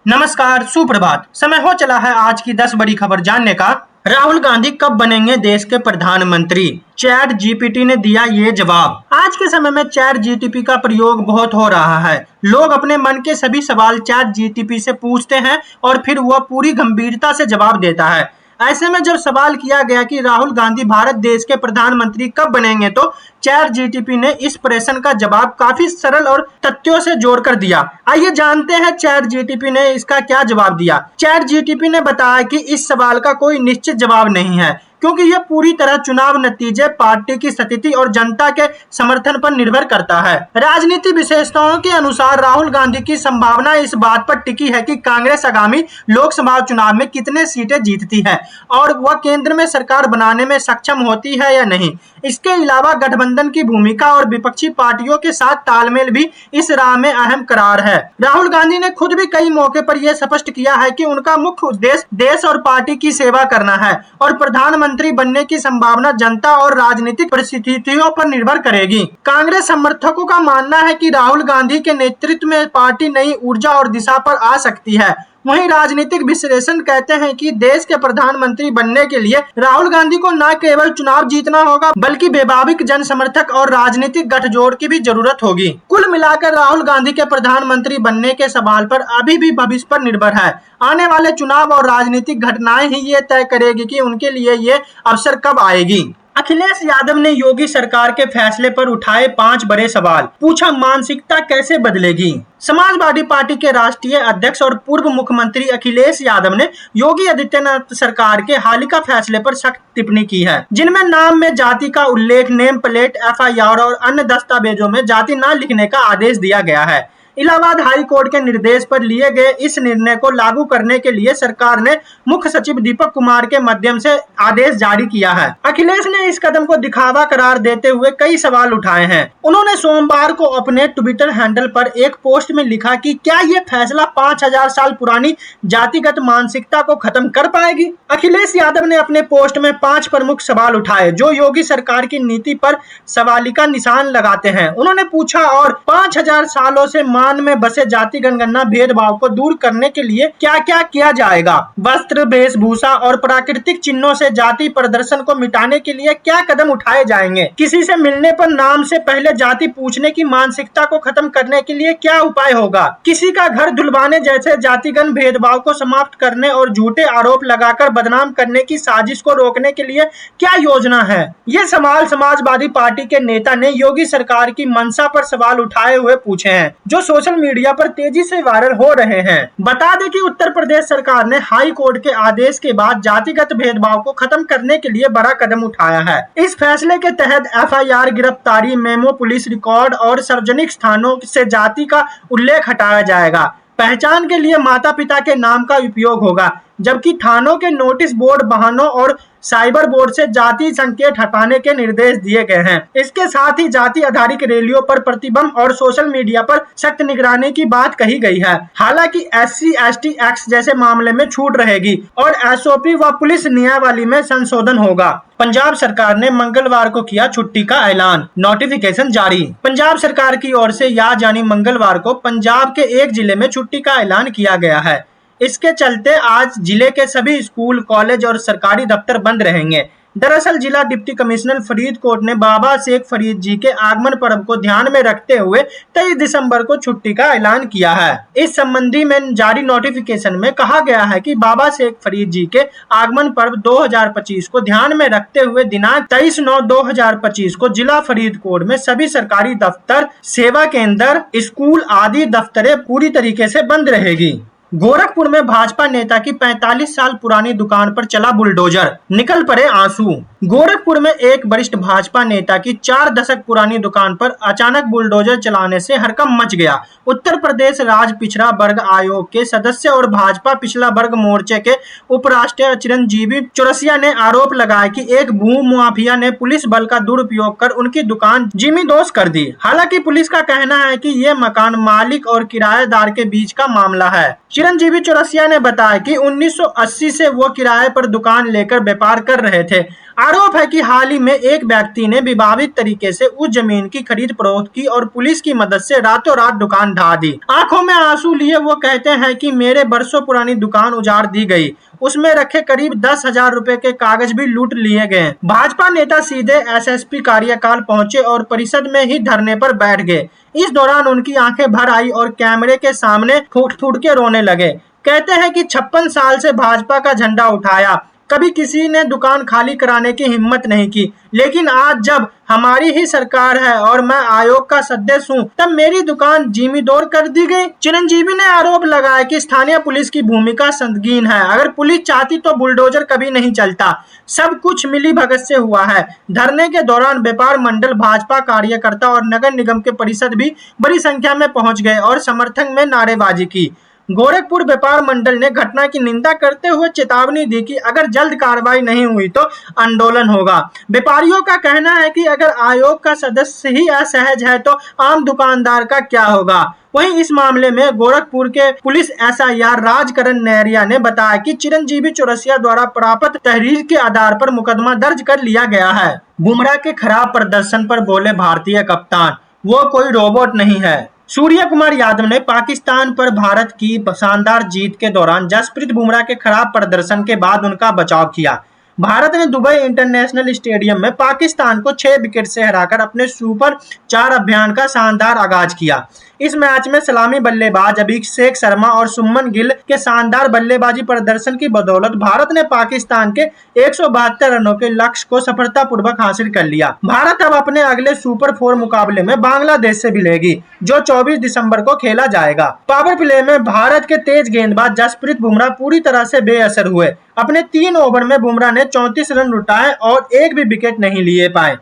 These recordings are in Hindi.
नमस्कार, सुप्रभात। समय हो चला है आज की 10 बड़ी खबर जानने का। राहुल गांधी कब बनेंगे देश के प्रधानमंत्री? चैट जीपीटी ने दिया ये जवाब। आज के समय में चैट जीपीटी का प्रयोग बहुत हो रहा है। लोग अपने मन के सभी सवाल चैट जीपीटी से पूछते हैं और फिर वह पूरी गंभीरता से जवाब देता है। ऐसे में जब सवाल किया गया कि राहुल गांधी भारत देश के प्रधानमंत्री कब बनेंगे, तो चैट जीपीटी ने इस प्रश्न का जवाब काफी सरल और तथ्यों से जोड़कर दिया। आइए जानते हैं चैट जीपीटी ने इसका क्या जवाब दिया। चैट जीपीटी ने बताया कि इस सवाल का कोई निश्चित जवाब नहीं है, क्योंकि यह पूरी तरह चुनाव नतीजे, पार्टी की स्थिति और जनता के समर्थन पर निर्भर करता है। राजनीति विशेषज्ञों के अनुसार राहुल गांधी की संभावना इस बात पर टिकी है कि कांग्रेस आगामी लोकसभा चुनाव में कितने सीटें जीतती है और वह केंद्र में सरकार बनाने में सक्षम होती है या नहीं। इसके अलावा गठबंधन की भूमिका और विपक्षी पार्टियों के साथ तालमेल भी इस राह में अहम करार है। राहुल गांधी ने खुद भी कई मौके पर यह स्पष्ट किया है कि उनका मुख्य उद्देश्य देश और पार्टी की सेवा करना है और प्रधानमंत्री बनने की संभावना जनता और राजनीतिक परिस्थितियों पर निर्भर करेगी। कांग्रेस समर्थकों का मानना है कि राहुल गांधी के नेतृत्व में पार्टी नई ऊर्जा और दिशा पर आ सकती है। वहीं राजनीतिक विश्लेषण कहते हैं कि देश के प्रधानमंत्री बनने के लिए राहुल गांधी को न केवल चुनाव जीतना होगा, बल्कि वैभाविक जन समर्थक और राजनीतिक गठजोड़ की भी जरूरत होगी। कुल मिलाकर राहुल गांधी के प्रधानमंत्री बनने के सवाल पर अभी भी भविष्य पर निर्भर है। आने वाले चुनाव और राजनीतिक घटनाएं ही ये तय करेगी कि उनके लिए ये अवसर कब आएगी। अखिलेश यादव ने योगी सरकार के फैसले पर उठाए 5 बड़े सवाल। पूछा, मानसिकता कैसे बदलेगी? समाजवादी पार्टी के राष्ट्रीय अध्यक्ष और पूर्व मुख्यमंत्री अखिलेश यादव ने योगी आदित्यनाथ सरकार के हालिया फैसले पर सख्त टिप्पणी की है, जिनमें नाम में जाति का उल्लेख, नेम प्लेट, एफआईआर और अन्य दस्तावेजों में जाति न लिखने का आदेश दिया गया है। इलाहाबाद हाई कोर्ट के निर्देश पर लिए गए इस निर्णय को लागू करने के लिए सरकार ने मुख्य सचिव दीपक कुमार के माध्यम से आदेश जारी किया है। अखिलेश ने इस कदम को दिखावा करार देते हुए कई सवाल उठाए हैं। उन्होंने सोमवार को अपने ट्विटर हैंडल पर एक पोस्ट में लिखा कि क्या ये फैसला 5000 साल पुरानी जातिगत मानसिकता को खत्म कर पाएगी? अखिलेश यादव ने अपने पोस्ट में 5 प्रमुख सवाल उठाए जो योगी सरकार की नीति पर सवालिका निशान लगाते हैं। उन्होंने पूछा, और 5000 सालों से में बसे जाति जनगणना भेदभाव को दूर करने के लिए क्या क्या किया जाएगा? वस्त्र, वेशभूषा और प्राकृतिक चिन्हों से जाति प्रदर्शन को मिटाने के लिए क्या कदम उठाए जाएंगे? किसी से मिलने पर नाम से पहले जाति पूछने की मानसिकता को खत्म करने के लिए क्या उपाय होगा? किसी का घर धुलवाने जैसे जातिगत भेदभाव को समाप्त करने और झूठे आरोप लगाकर बदनाम करने की साजिश को रोकने के लिए क्या योजना है? ये सवाल समाजवादी पार्टी के नेता ने योगी सरकार की मंशा पर सवाल उठाए हुए पूछे हैं, जो सोशल मीडिया पर तेजी से वायरल हो रहे हैं। बता दें कि उत्तर प्रदेश सरकार ने हाई कोर्ट के आदेश के बाद जातिगत भेदभाव को खत्म करने के लिए बड़ा कदम उठाया है। इस फैसले के तहत एफआईआर, गिरफ्तारी मेमो, पुलिस रिकॉर्ड और सार्वजनिक स्थानों से जाति का उल्लेख हटाया जाएगा। पहचान के लिए माता पिता के नाम का उपयोग होगा, जबकि थानों के नोटिस बोर्ड, वाहनों और साइबर बोर्ड से जाति संकेत हटाने के निर्देश दिए गए हैं। इसके साथ ही जाति आधारित रैलियों पर प्रतिबंध और सोशल मीडिया पर सख्त निगरानी की बात कही गई है। हालांकि SC ST एक्ट जैसे मामले में छूट रहेगी और SOP व पुलिस नियमावली में संशोधन होगा। पंजाब सरकार ने मंगलवार को किया छुट्टी का ऐलान, नोटिफिकेशन जारी। पंजाब सरकार की ओर से यानी मंगलवार को पंजाब के एक जिले में छुट्टी का ऐलान किया गया है। इसके चलते आज जिले के सभी स्कूल, कॉलेज और सरकारी दफ्तर बंद रहेंगे। दरअसल जिला डिप्टी कमिश्नर फरीदकोट ने बाबा शेख फरीद जी के आगमन पर्व को ध्यान में रखते हुए 23 दिसंबर को छुट्टी का ऐलान किया है। इस संबंधी में जारी नोटिफिकेशन में कहा गया है कि बाबा शेख फरीद जी के आगमन पर्व 2025 को ध्यान में रखते हुए दिनांक 23/9/2025 को जिला फरीदकोट में सभी सरकारी दफ्तर, सेवा केंद्र, स्कूल आदि दफ्तरें पूरी तरीके से बंद रहेगी। गोरखपुर में भाजपा नेता की 45 साल पुरानी दुकान पर चला बुलडोजर, निकल पड़े आंसू। गोरखपुर में एक वरिष्ठ भाजपा नेता की 4 दशक पुरानी दुकान पर अचानक बुलडोजर चलाने से हड़कंप मच गया। उत्तर प्रदेश राज्य पिछड़ा वर्ग आयोग के सदस्य और भाजपा पिछड़ा वर्ग मोर्चे के उपराष्ट्रीय चिरंजीवी चौरसिया ने आरोप लगाया कि एक भू माफिया ने पुलिस बल का दुरुपयोग कर उनकी दुकान जिमीदोज कर दी। हालांकि पुलिस का कहना है कि ये मकान मालिक और किराएदार के बीच का मामला है। चिरंजीवी चौरसिया ने बताया कि 1980 से वो किराए पर दुकान लेकर व्यापार कर रहे थे। आरोप है कि हाल ही में एक व्यक्ति ने विवादित तरीके से उस जमीन की खरीद फरोख्त की और पुलिस की मदद से रातों रात दुकान ढा दी। आंखों में आंसू लिए वो कहते हैं कि मेरे बरसों पुरानी दुकान उजाड़ दी गई, उसमें रखे करीब 10,000 रुपए के कागज भी लूट लिए गए। भाजपा नेता सीधे एसएसपी कार्यकाल पहुंचे और परिषद में ही धरने पर बैठ गए। इस दौरान उनकी आंखें भर आई और कैमरे के सामने फूट फूट के रोने लगे। कहते हैं कि 56 साल से भाजपा का झंडा उठाया, कभी किसी ने दुकान खाली कराने की हिम्मत नहीं की, लेकिन आज जब हमारी ही सरकार है और मैं आयोग का सदस्य हूं, तब मेरी दुकान जिम्मेदार कर दी गई। चिरंजीवी ने आरोप लगाया कि स्थानीय पुलिस की भूमिका संगीन है। अगर पुलिस चाहती तो बुलडोजर कभी नहीं चलता, सब कुछ मिली भगत से हुआ है। धरने के दौरान व्यापार मंडल, भाजपा कार्यकर्ता और नगर निगम के परिषद भी बड़ी संख्या में पहुंच गए और समर्थन में नारेबाजी की। गोरखपुर व्यापार मंडल ने घटना की निंदा करते हुए चेतावनी दी कि अगर जल्द कार्रवाई नहीं हुई तो आंदोलन होगा। व्यापारियों का कहना है कि अगर आयोग का सदस्य ही असहज है तो आम दुकानदार का क्या होगा। वहीं इस मामले में गोरखपुर के पुलिस एसआईआर राजकरण नैरिया ने बताया कि चिरंजीवी चौरसिया द्वारा प्राप्त तहरीर के आधार पर मुकदमा दर्ज कर लिया गया है। बुमराह के खराब प्रदर्शन पर बोले भारतीय कप्तान, वो कोई रोबोट नहीं है। सूर्य कुमार यादव ने पाकिस्तान पर भारत की शानदार जीत के दौरान जसप्रीत बुमराह के खराब प्रदर्शन के बाद उनका बचाव किया। भारत ने दुबई इंटरनेशनल स्टेडियम में पाकिस्तान को 6 विकेट से हराकर अपने सुपर 4 अभियान का शानदार आगाज किया। इस मैच में सलामी बल्लेबाज अभिषेक शर्मा और सुमन गिल के शानदार बल्लेबाजी प्रदर्शन की बदौलत भारत ने पाकिस्तान के 172 रनों के लक्ष्य को सफलतापूर्वक हासिल कर लिया। भारत अब अपने अगले सुपर 4 मुकाबले में बांग्लादेश से भिड़ेगी, जो 24 दिसंबर को खेला जाएगा। पावर प्ले में भारत के तेज गेंदबाज जसप्रीत बुमराह पूरी तरह से बेअसर हुए। अपने 3 ओवर में बुमराह ने 34 रन लुटाए और एक भी विकेट नहीं लिए पाए,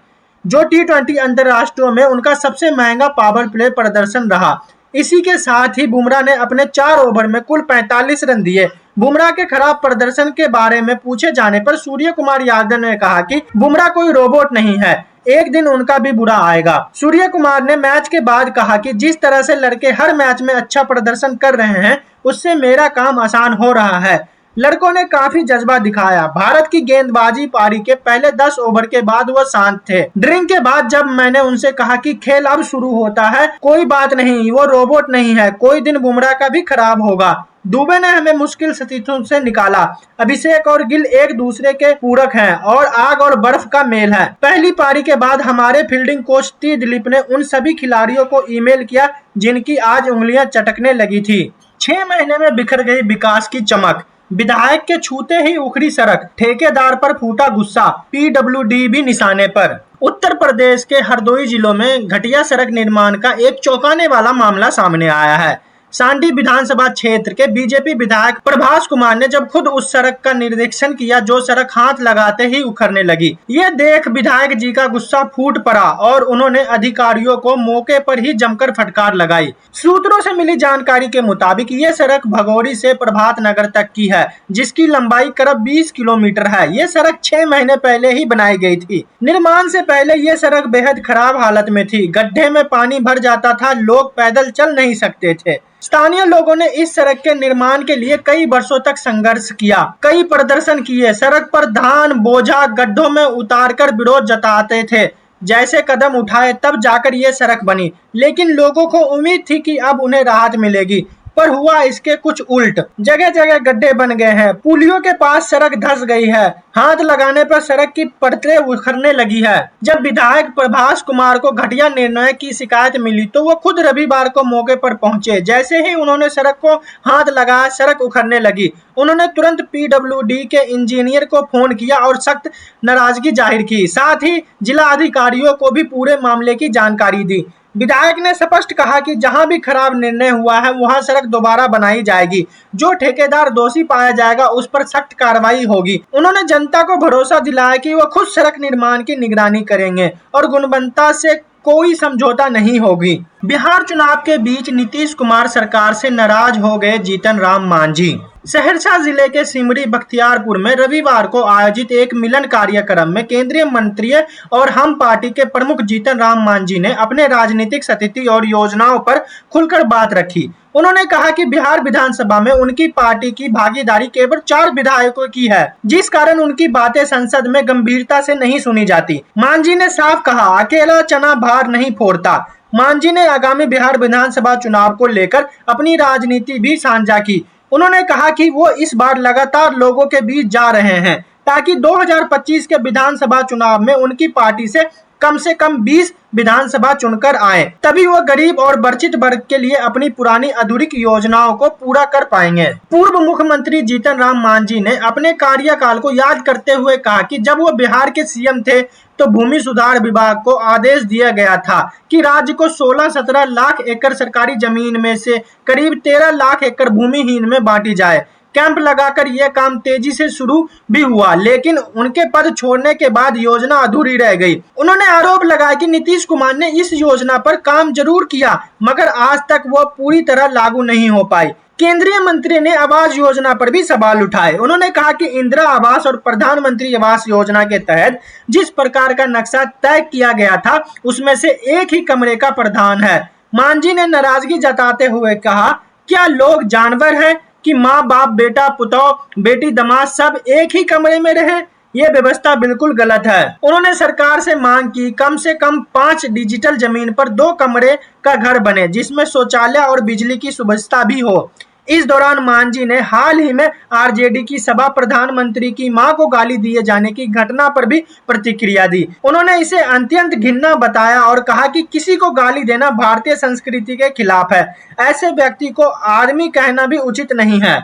जो T20 अंतरराष्ट्रीय में उनका सबसे महंगा पावर प्ले प्रदर्शन रहा। इसी के साथ ही बुमराह ने अपने 4 ओवर में कुल 45 रन दिए। बुमराह के खराब प्रदर्शन के बारे में पूछे जाने पर सूर्य कुमार यादव ने कहा कि बुमराह कोई रोबोट नहीं है, एक दिन उनका भी बुरा आएगा। सूर्य कुमार ने मैच के बाद कहा कि जिस तरह से लड़के हर मैच में अच्छा प्रदर्शन कर रहे हैं, उससे मेरा काम आसान हो रहा है। लड़कों ने काफी जज्बा दिखाया। भारत की गेंदबाजी पारी के पहले 10 ओवर के बाद वह शांत थे। ड्रिंक के बाद जब मैंने उनसे कहा कि खेल अब शुरू होता है, कोई बात नहीं, वो रोबोट नहीं है, कोई दिन बुमराह का भी खराब होगा। दुबे ने हमें मुश्किल स्थितियों से निकाला। अभिषेक और गिल एक दूसरे के पूरक हैं और आग और बर्फ का मेल है। पहली पारी के बाद हमारे फील्डिंग कोच टी दिलीप ने उन सभी खिलाड़ियों को ईमेल किया जिनकी आज उंगलियां चटकने लगी थी। 6 महीने में बिखर गई विकास की चमक, विधायक के छूते ही उखड़ी सड़क, ठेकेदार पर फूटा गुस्सा, पीडब्ल्यूडी भी निशाने पर। उत्तर प्रदेश के हरदोई जिलों में घटिया सड़क निर्माण का एक चौंकाने वाला मामला सामने आया है। सांडी विधानसभा क्षेत्र के बीजेपी विधायक प्रभास कुमार ने जब खुद उस सड़क का निरीक्षण किया जो सड़क हाथ लगाते ही उखड़ने लगी। ये देख विधायक जी का गुस्सा फूट पड़ा और उन्होंने अधिकारियों को मौके पर ही जमकर फटकार लगाई। सूत्रों से मिली जानकारी के मुताबिक ये सड़क भगोरी से प्रभात नगर तक की है, जिसकी लंबाई करीब 20 किलोमीटर है। ये सड़क 6 महीने पहले ही बनाई गई थी। निर्माण से पहले ये सड़क बेहद खराब हालत में थी। गड्ढे में पानी भर जाता था, लोग पैदल चल नहीं सकते थे। स्थानीय लोगों ने इस सड़क के निर्माण के लिए कई वर्षों तक संघर्ष किया, कई प्रदर्शन किए, सड़क पर धान बोझा गड्ढों में उतारकर विरोध जताते थे। जैसे कदम उठाए तब जाकर ये सड़क बनी, लेकिन लोगों को उम्मीद थी कि अब उन्हें राहत मिलेगी, पर हुआ इसके कुछ उल्ट। जगह जगह गड्ढे बन गए हैं, पुलियों के पास सड़क धंस गई है, हाथ लगाने पर सड़क की परतें उखड़ने लगी है। जब विधायक प्रभास कुमार को घटिया निर्णय की शिकायत मिली तो वो खुद रविवार को मौके पर पहुंचे। जैसे ही उन्होंने सड़क को हाथ लगाया, सड़क उखड़ने लगी। उन्होंने तुरंत पीडब्ल्यूडी के इंजीनियर को फोन किया और सख्त नाराजगी जाहिर की। साथ ही जिला अधिकारियों को भी पूरे मामले की जानकारी दी। विधायक ने स्पष्ट कहा कि जहां भी खराब निर्णय हुआ है वहां सड़क दोबारा बनाई जाएगी। जो ठेकेदार दोषी पाया जाएगा उस पर सख्त कार्रवाई होगी। उन्होंने जनता को भरोसा दिलाया कि वो खुद सड़क निर्माण की निगरानी करेंगे और गुणवत्ता से कोई समझौता नहीं होगी। बिहार चुनाव के बीच नीतीश कुमार सरकार से नाराज हो गए जीतन राम मांझी। सहरसा जिले के सिमरी बख्तियारपुर में रविवार को आयोजित एक मिलन कार्यक्रम में केंद्रीय मंत्री और हम पार्टी के प्रमुख जीतन राम मांझी ने अपने राजनीतिक स्थिति और योजनाओं पर खुलकर बात रखी। उन्होंने कहा कि बिहार विधानसभा में उनकी पार्टी की भागीदारी केवल 4 विधायकों की है, जिस कारण उनकी बातें संसद में गंभीरता से नहीं सुनी जाती। मांझी ने साफ कहा, अकेला चना भार नहीं फोड़ता। मांझी ने आगामी बिहार विधानसभा चुनाव को लेकर अपनी राजनीति भी साझा की। उन्होंने कहा कि वो इस बार लगातार लोगों के बीच जा रहे हैं ताकि 2025 के विधानसभा चुनाव में उनकी पार्टी से कम 20 विधानसभा चुनकर आए, तभी वो गरीब और वंचित वर्ग के लिए अपनी पुरानी अधूरी योजनाओं को पूरा कर पाएंगे। पूर्व मुख्यमंत्री जीतन राम मांझी ने अपने कार्यकाल को याद करते हुए कहा कि जब वो बिहार के सीएम थे तो भूमि सुधार विभाग को आदेश दिया गया था कि राज्य को 16-17 लाख एकड़ सरकारी जमीन में से करीब 13 लाख एकड़ भूमिहीन में बांटी जाए। कैंप लगाकर यह काम तेजी से शुरू भी हुआ, लेकिन उनके पद छोड़ने के बाद योजना अधूरी रह गई। उन्होंने आरोप लगाया कि नीतीश कुमार ने इस योजना पर काम जरूर किया, मगर आज तक वो पूरी तरह लागू नहीं हो पाई। केंद्रीय मंत्री ने आवास योजना पर भी सवाल उठाए। उन्होंने कहा कि इंदिरा आवास और प्रधानमंत्री आवास योजना के तहत जिस प्रकार का नक्शा तय किया गया था, उसमें से एक ही कमरे का प्रावधान है। मांझी ने नाराजगी जताते हुए कहा, क्या लोग जानवर हैं कि माँ बाप, बेटा पुतौह, बेटी दामाद सब एक ही कमरे में रहे? ये व्यवस्था बिल्कुल गलत है। उन्होंने सरकार से मांग की कम से कम 5 डिजिटल जमीन पर 2 कमरे का घर बने, जिसमें शौचालय और बिजली की सुविधा भी हो। इस दौरान मांझी ने हाल ही में आरजेडी की सभा प्रधानमंत्री की मां को गाली दिए जाने की घटना पर भी प्रतिक्रिया दी। उन्होंने इसे अत्यंत घिनौना बताया और कहा कि किसी को गाली देना भारतीय संस्कृति के खिलाफ है। ऐसे व्यक्ति को आदमी कहना भी उचित नहीं है।